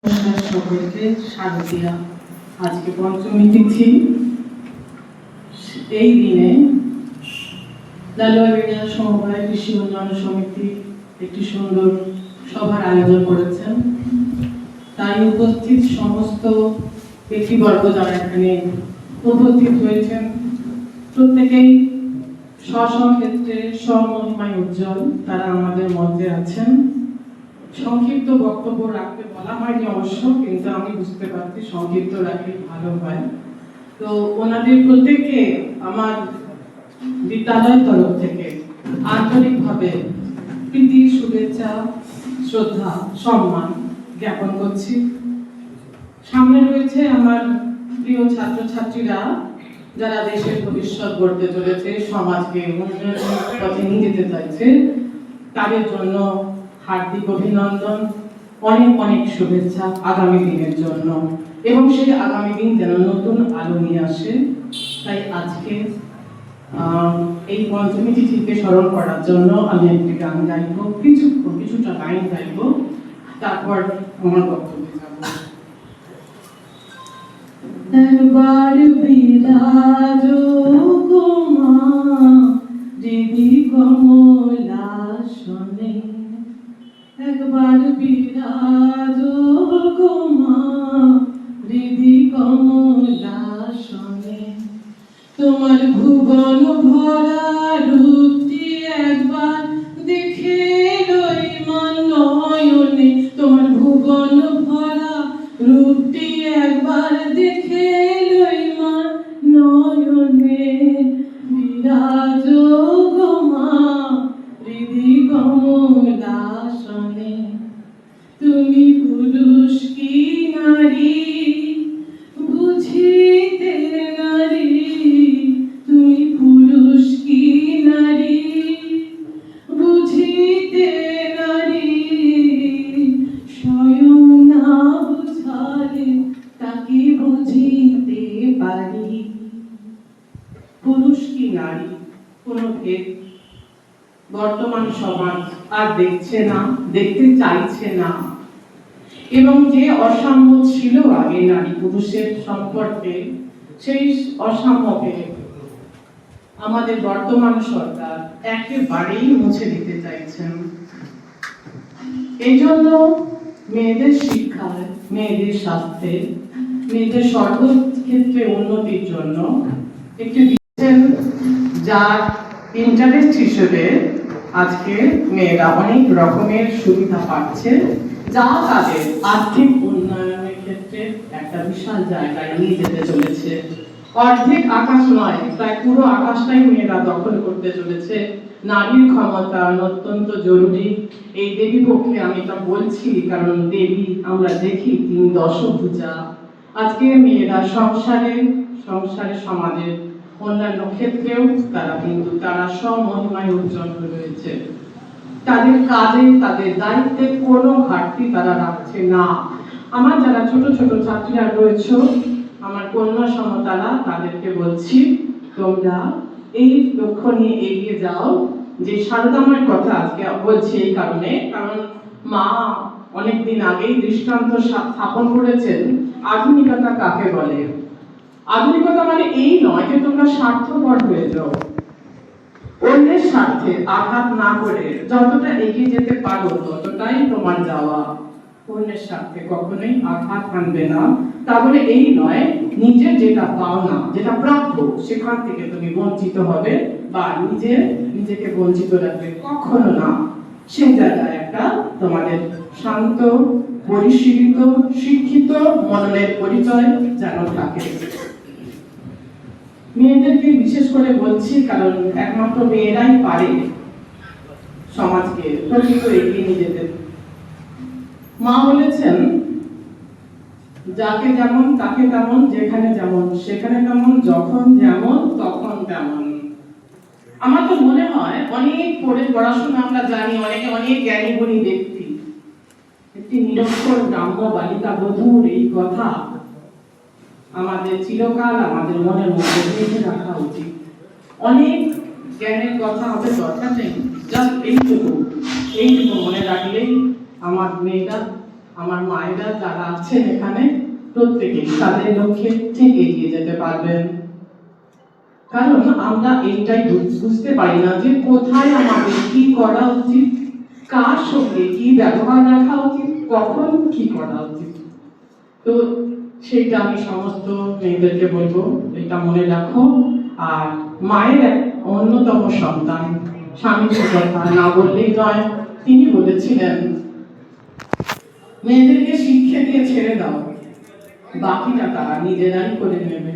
সকলকে স্বাগত। আজকে পঞ্চমী তিথি। এই দিনে লালুয়া সমবায় কৃষি উন্নয়ন সমিতি একটি সুন্দর সভার আয়োজন করেছেন। তাই উপস্থিত সমস্ত ব্যক্তিবর্গ যারা এখানে উপস্থিত হয়েছেন প্রত্যেকেই স্ব ক্ষেত্রে স্বমহিমায় উজ্জ্বল। তারা আমাদের মধ্যে আছেন। সংক্ষিপ্ত বক্তব্য রাখতে বলা হয়নি অবশ্য, কিন্তু আমি বুঝতে পারছি সংক্ষিপ্ত রাখলে ভালো হয়। তো ওনাদের প্রত্যেককে আমার বিদ্যালয়ের তরফ থেকে আন্তরিকভাবে প্রীতি, শুভেচ্ছা, শ্রদ্ধা, সম্মান জ্ঞাপন করছি। সামনে রয়েছে আমার প্রিয় ছাত্রছাত্রীরা, যারা দেশের ভবিষ্যৎ গড়তে চলেছে, সমাজকে উন্নয়নের পথে নিয়ে যেতে চাইছে। তাদের জন্য হার্দিক অভিনন্দন, অনেক অনেক শুভেচ্ছা আগামী দিনের জন্য, এবং সেই আগামী দিন যেন নতুন আলো নিয়ে আসে। তাই আজকে এই পঞ্চমী তিথিকে স্মরণ করার জন্য আমি একটি গান গাইব, কিছুটা লাইন গাইব, তারপর আমার বক্তব্যে যাব। একবার বিরাজো গো মা দেবী কমলাসনে, একবার বিরাজো গো মা দেবী কমলাসনে, তোমার ভুবন ভরা রূপটি একবার দেখে লই মন নয়নে, তোমার ভুবন ভরা রূপটি একবার দেখে লই মন নয়নে, বিরাজো গো মা হৃদি কমলাসনে, তুমি পুরুষ কি নারী বুঝিতে নারী, তুমি পুরুষ কি নারী বুঝিতে নারী, স্বয়ং না বুঝালে তাকে বুঝিতে পারি। পুরুষ কি নারী কোনো ভেদ বর্তমান সমাজ আর দেখছে না, দেখতে চাইছে না, এবং যে অসাম্য ছিল আগে নারী পুরুষের সম্পর্কে, সেই অসাম্যকে আমাদের বর্তমান সরকার একেবারেই মুছে দিতে চাইছেন। এই জন্য মেয়েদের শিক্ষায়, মেয়েদের স্বাস্থ্যে, মেয়েদের সর্বক্ষেত্রে উন্নতির জন্য একটি দিচ্ছেন, যার ইন্টারেস্ট হিসেবে আজকে মেয়েরা অনেক রকমের সুবিধা পাচ্ছে, যা তাদের আর্থিক উন্নয়নের ক্ষেত্রে একটা বিশাল জায়গায় নিয়ে যেতে চলেছে। অর্ধেক আকাশ নয়, প্রায় পুরো আকাশটাই মেয়েরা দখল করতে চলেছে। নারীর ক্ষমতা অত্যন্ত জরুরি। এই দেবী পক্ষে আমি এটা বলছি, কারণ দেবী আমরা দেখি তিনি দশভুজা। আজকে মেয়েরা সংসারে সমাজের অন্যান্য ক্ষেত্রেও তারা স্বমহিমায় উজ্জ্বল রয়েছে। তাদের কাজে, তাদের দায়িত্বে কোনো ঘাটতি তারা রাখছে না। আমার যারা ছোট ছোট ছাত্রীরা রয়েছে, আমার কন্যা সমতারা, তাদেরকে বলছি তোমরা এই লক্ষ্য নিয়ে এগিয়ে যাও। যে সারদামার কথা আজকে বলছি এই কারণে, কারণ মা অনেকদিন আগেই দৃষ্টান্ত স্থাপন করেছেন আধুনিকতা কাকে বলে। আধুনিকতা মানে এই নয় যে তোমরা স্বার্থপর হয়ে যাও, অন্যের স্বার্থে আঘাত না করে যতটা এগিয়ে যেতে পারো ততটাই তোমার যাওয়া। অন্যের স্বার্থে কখনোই আঘাত আনবে না। তাহলে এই নয় নিজের যেটা পাওনা, যেটা প্রাপ্য, সেখান থেকে তুমি বঞ্চিত হবে বা নিজেকে বঞ্চিত রাখবে, কখনো না। সেই জায়গায় একটা তোমাদের শান্ত, পরিশীলিত, শিক্ষিত মননের পরিচয় যেন থাকে। মেয়েদেরকে বিশেষ করে বলছি, কারণ একমাত্র মেয়েরাই পারে সমাজকে প্রকৃত এগিয়ে নিয়ে যেতে। মা বলেছেন, যাকে যেমন তাকে তেমন, যেখানে যেমন সেখানে তেমন, যখন যেমন তখন তেমন। আমার তো মনে হয় অনেক পড়াশোনা আমরা জানি, অনেকে অনেক জ্ঞানী গুণী ব্যক্তি, একটি নিরক্ষর গ্রাম্য বালিকা বধূর এই কথা আমাদের চিরকাল আমাদের মনের মধ্যে গেঁথে রাখা উচিত। অনেক জ্ঞানের কথা হবে দরকার নেই, জাস্ট এইটুকু মনে রাখলেই আমার মেয়েরা আমার মায়েরা যারা আছেন এখানে প্রত্যেকেই তাদের লক্ষ্যে ঠিক এগিয়ে যেতে পারবেন। কারণ আমরা এইটাই বুঝতে পারি না যে কোথায় আমাদের কি করা উচিত, কার সঙ্গে কি ব্যবহার রাখা উচিত, কখন কি করা উচিত। তো সেইটা আমি সমস্ত মেয়েদেরকে বলবো, এটা মনে রাখো। আর মায়ের এক অন্যতম সন্তান স্বামীজির কথা না বললেই নয়, তিনি বলেছিলেন মেয়েদেরকে শিক্ষা দিয়ে ছেড়ে দাও, বাকিটা তারা নিজেরাই করে নেবে।